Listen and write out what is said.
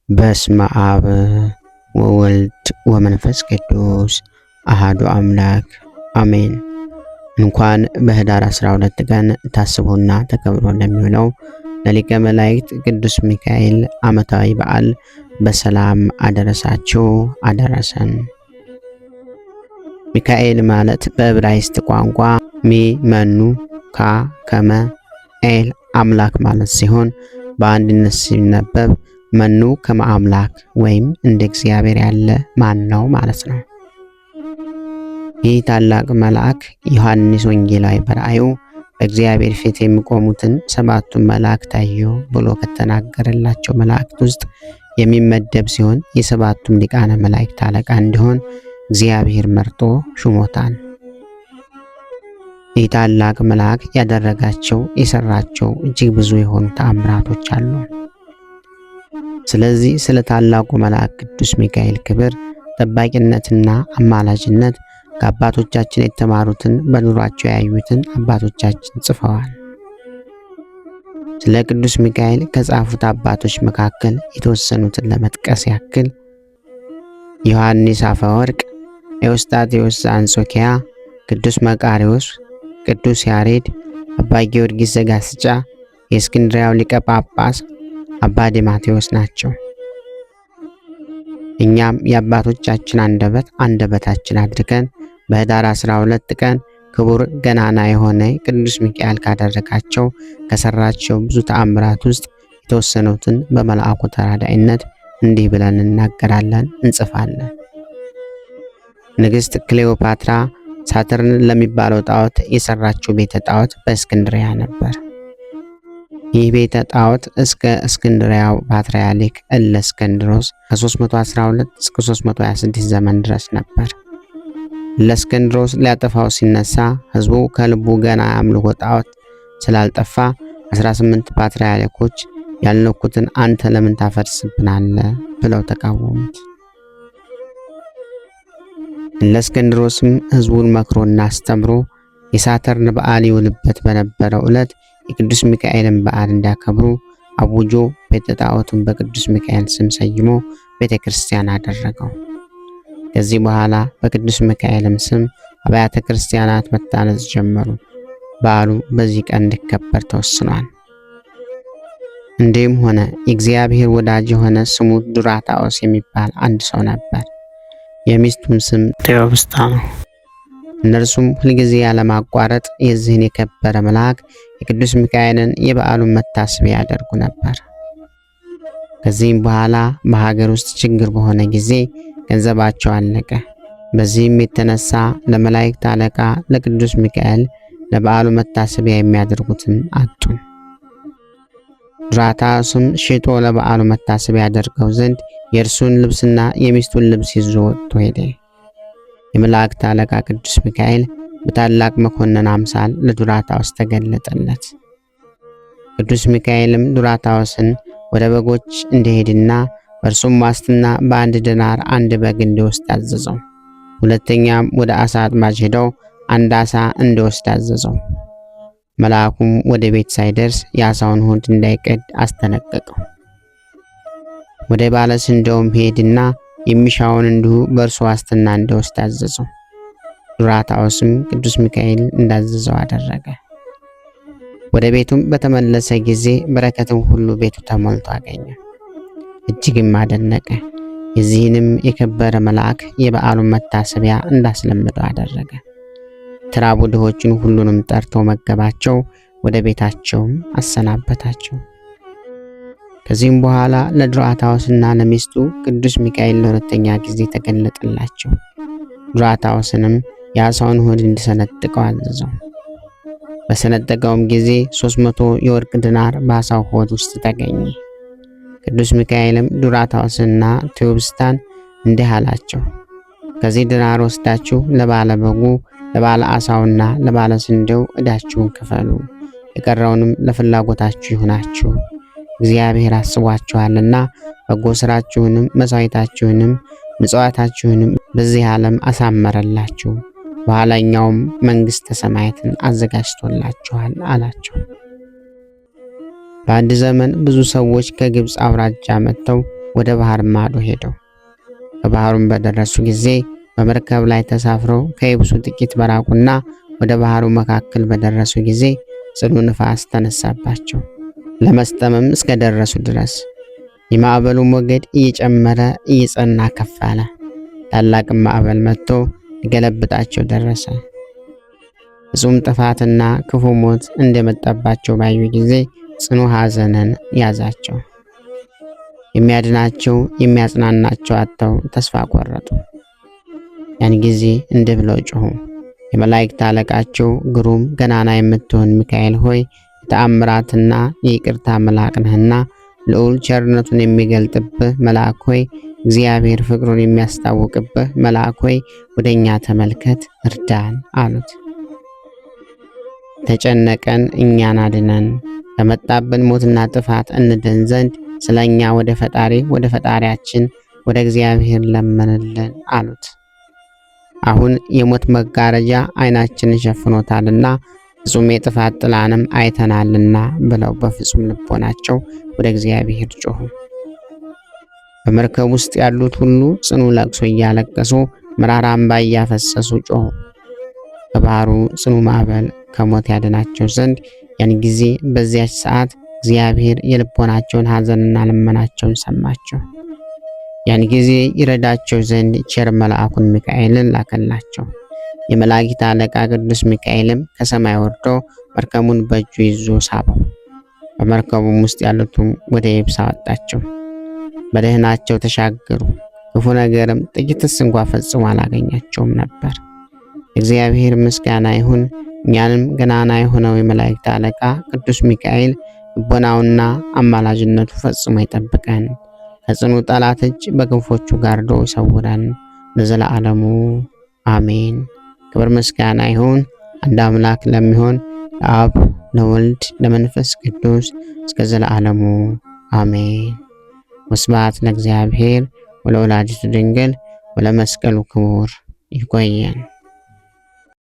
በስመ አብ ወወልድ ወመንፈስ ቅዱስ አሃዱ አምላክ አሜን። እንኳን በህዳር 12 ቀን ታስቦና ተከብሮ ለሚውለው ለሊቀ መላእክት ቅዱስ ሚካኤል ዓመታዊ በዓል በሰላም አደረሳችሁ አደረሰን። ሚካኤል ማለት በዕብራይስጥ ቋንቋ መኑ ከመ ኤል አምላክ ማለት ሲሆን በአንድነት ሲነበብ መኑ ከመ አምላክ ወይም እንደ እግዚአብሔር ያለ ማን ነው ማለት ነው። ይህ ታላቅ መልአክ ዮሐንስ ወንጌላዊ በራእዩ በእግዚአብሔር ፊት የሚቆሙትን ሰባቱን መላእክት አየሁ ብሎ ከተናገረላቸው መላእክት ውስጥ የሚመደብ ሲሆን የሰባቱም ሊቃነ መላእክት አለቃ እንዲሆን እግዚአብሔር መርጦ ሹሞታል። ይህ ታላቅ መልአክ ያደረጋቸው የሰራቸው እጅግ ብዙ የሆኑ ተአምራቶች አሉ። ስለዚህ ስለ ታላቁ መልአክ ቅዱስ ሚካኤል ክብር፣ ጠባቂነትና አማላጅነት ከአባቶቻችን የተማሩትን በኑሯቸው ያዩትን አባቶቻችን ጽፈዋል። ስለ ቅዱስ ሚካኤል ከጻፉት አባቶች መካከል የተወሰኑትን ለመጥቀስ ያክል ዮሐንስ አፈወርቅ፣ ኤዎስጣቴዎስ ዘአንጾኪያ፣ ቅዱስ መቃርዮስ፣ ቅዱስ ያሬድ፣ አባ ጊዮርጊስ ዘጋስጫ፣ የእስክንድርያው ሊቀ ጳጳስ አባ ዲማቴዎስ ናቸው። እኛም የአባቶቻችን አንደበታችን አድርገን በህዳር 12 ቀን ክቡር ገናና የሆነ ቅዱስ ሚካኤል ካደረጋቸው ከሰራቸው ብዙ ተአምራት ውስጥ የተወሰኑትን በመልአኩ ተራዳኢነት እንዲህ ብለን እናገራለን፣ እንጽፋለን። ንግሥት ክሌዎፓትራ ሳትርን ለሚባለው ጣዖት የሰራችው ቤተ ጣዖት በእስክንድሪያ ነበር። ይህ ቤተ ጣዖት እስከ እስክንድሪያው ፓትርያርክ እለእስክንድሮስ ከ312 እስከ 326 ዘመን ድረስ ነበር። እለእስክንድሮስ ሊያጠፋው ሲነሳ ህዝቡ ከልቡ ገና አምልኮ ጣዖት ስላልጠፋ 18 ፓትርያርኮች ያልነኩትን አንተ ለምን ታፈርስብናለህ ብለው ተቃወሙት። እለእስክንድሮስም ህዝቡን መክሮና አስተምሮ የሳተርን በዓል ይውልበት በነበረው ዕለት የቅዱስ ሚካኤልን በዓል እንዲያከብሩ አውጆ ቤተ ጣዖቱን በቅዱስ ሚካኤል ስም ሰይሞ ቤተ ክርስቲያን አደረገው። ከዚህ በኋላ በቅዱስ ሚካኤልም ስም አብያተ ክርስቲያናት መታነጽ ጀመሩ። በዓሉ በዚህ ቀን እንዲከበር ተወስኗል። እንዲህም ሆነ የእግዚአብሔር ወዳጅ የሆነ ስሙ ዱራታኦስ የሚባል አንድ ሰው ነበር። የሚስቱም ስም ቴዎብስታ ነው። እነርሱም ሁልጊዜ ያለማቋረጥ የዚህን የከበረ መልአክ የቅዱስ ሚካኤልን የበዓሉን መታሰቢያ ያደርጉ ነበር። ከዚህም በኋላ በሀገር ውስጥ ችግር በሆነ ጊዜ ገንዘባቸው አለቀ። በዚህም የተነሳ ለመላእክት አለቃ ለቅዱስ ሚካኤል ለበዓሉ መታሰቢያ የሚያደርጉትን አጡ። ዱራታኦስም ሽጦ ለበዓሉ መታሰቢያ ያደርገው ዘንድ የእርሱን ልብስና የሚስቱን ልብስ ይዞ ወጥቶ ሄደ። የመላእክት አለቃ ቅዱስ ሚካኤል በታላቅ መኮንን አምሳል ለዱራታኦስ ተገለጠለት። ቅዱስ ሚካኤልም ዱራታኦስን ወደ በጎች እንዲሄድና በእርሱም ዋስትና በአንድ ዲናር አንድ በግ እንዲወስድ አዘዘው። ሁለተኛም ወደ አሳ አጥማጅ ሄደው አንድ አሳ እንዲወስድ አዘዘው። መልአኩም ወደ ቤት ሳይደርስ የአሳውን ሆድ እንዳይቀድ አስጠነቀቀው። ወደ ባለስንዴውም ሄድና የሚሻውን እንዲሁ በእርሱ ዋስትና እንዲወስድ አዘዘው። ዱራታኦስም ቅዱስ ሚካኤል እንዳዘዘው አደረገ። ወደ ቤቱም በተመለሰ ጊዜ በረከትም ሁሉ ቤቱ ተሞልቶ አገኘ። እጅግም አደነቀ። የዚህንም የከበረ መልአክ የበዓሉን መታሰቢያ እንዳስለምደው አደረገ። የተራቡ ድሆችን ሁሉንም ጠርቶ መገባቸው፣ ወደ ቤታቸውም አሰናበታቸው። ከዚህም በኋላ ለዱራታኦስና ለሚስቱ ቅዱስ ሚካኤል ለሁለተኛ ጊዜ ተገለጠላቸው። ዱራታኦስንም የአሳውን ሆድ እንዲሰነጥቀው አዘዘው። በሰነጠቀውም ጊዜ 300 የወርቅ ዲናር በአሳው ሆድ ውስጥ ተገኘ። ቅዱስ ሚካኤልም ዱራታኦስና ቴዎብስታን እንዲህ አላቸው፣ ከዚህ ዲናር ወስዳችሁ ለባለ በጉ ለባለ አሳውና ለባለ ስንዴው ዕዳችሁን ክፈሉ። የቀረውንም ለፍላጎታችሁ ይሁናችሁ። እግዚአብሔር አስቧችኋልና በጎ ስራችሁንም መስዋዕታችሁንም ምጽዋታችሁንም በዚህ ዓለም አሳመረላችሁ፣ በኋላኛውም መንግሥተ ሰማያትን አዘጋጅቶላችኋል አላቸው። በአንድ ዘመን ብዙ ሰዎች ከግብፅ አውራጃ መጥተው ወደ ባህር ማዶ ሄደው ከባህሩም በደረሱ ጊዜ በመርከብ ላይ ተሳፍረው ከየብሱ ጥቂት በራቁና ወደ ባህሩ መካከል በደረሱ ጊዜ ጽኑ ንፋስ ተነሳባቸው። ለመስጠምም እስከደረሱ ድረስ የማዕበሉ ሞገድ እየጨመረ እየጸና ከፍ አለ። ታላቅም ማዕበል መጥቶ ሊገለብጣቸው ደረሰ። ፍጹም ጥፋትና ክፉ ሞት እንደመጣባቸው ባዩ ጊዜ ጽኑ ሐዘንን ያዛቸው። የሚያድናቸው የሚያጽናናቸው አጥተው ተስፋ ቆረጡ። ያን ጊዜ እንዲህ ብለው ጮኹ። የመላእክት አለቃቸው ግሩም ገናና የምትሆን ሚካኤል ሆይ የተአምራትና የይቅርታ መልአክ ነህና ልዑል ቸርነቱን የሚገልጥብህ መልአክ ሆይ እግዚአብሔር ፍቅሩን የሚያስታውቅብህ መልአክ ሆይ ወደኛ ተመልከት እርዳን አሉት። ተጨነቀን እኛን አድነን፣ ከመጣብን ሞትና ጥፋት እንድን ዘንድ ስለኛ ወደ ፈጣሪያችን ወደ እግዚአብሔር ለመንልን አሉት። አሁን የሞት መጋረጃ ዓይናችንን ሸፍኖታልና ፍጹም የጥፋት ጥላንም አይተናልና ብለው በፍጹም ልቦናቸው ወደ እግዚአብሔር ጮኹ። በመርከብ ውስጥ ያሉት ሁሉ ጽኑ ለቅሶ እያለቀሱ መራራ እንባ እያፈሰሱ ጮኹ። ከባህሩ ጽኑ ማዕበል ከሞት ያድናቸው ዘንድ ያን ጊዜ በዚያች ሰዓት እግዚአብሔር የልቦናቸውን ሐዘንና ልመናቸውን ሰማቸው። ያን ጊዜ ይረዳቸው ዘንድ ቸር መልአኩን ሚካኤልን ላከላቸው። የመላእክት አለቃ ቅዱስ ሚካኤልም ከሰማይ ወርዶ መርከቡን በእጁ ይዞ ሳበው። በመርከቡም ውስጥ ያሉትም ወደ የብስ አወጣቸው። በደህናቸው ተሻገሩ። ክፉ ነገርም ጥቂትስ እንኳ ፈጽሞ አላገኛቸውም ነበር። እግዚአብሔር ምስጋና ይሁን። እኛንም ገናና የሆነው የመላእክት አለቃ ቅዱስ ሚካኤል ልቦናውና አማላጅነቱ ፈጽሞ ይጠብቀን፣ ከጽኑ ጠላት እጅ በክንፎቹ ጋርዶ ይሰውረን ለዘላለሙ አሜን። ክብር ምስጋና ይሁን አንድ አምላክ ለሚሆን ለአብ ለወልድ ለመንፈስ ቅዱስ እስከ ዘላለሙ አሜን። ወስብሐት ለእግዚአብሔር ወለወላዲቱ ድንግል ወለመስቀሉ ክቡር። ይቆየን።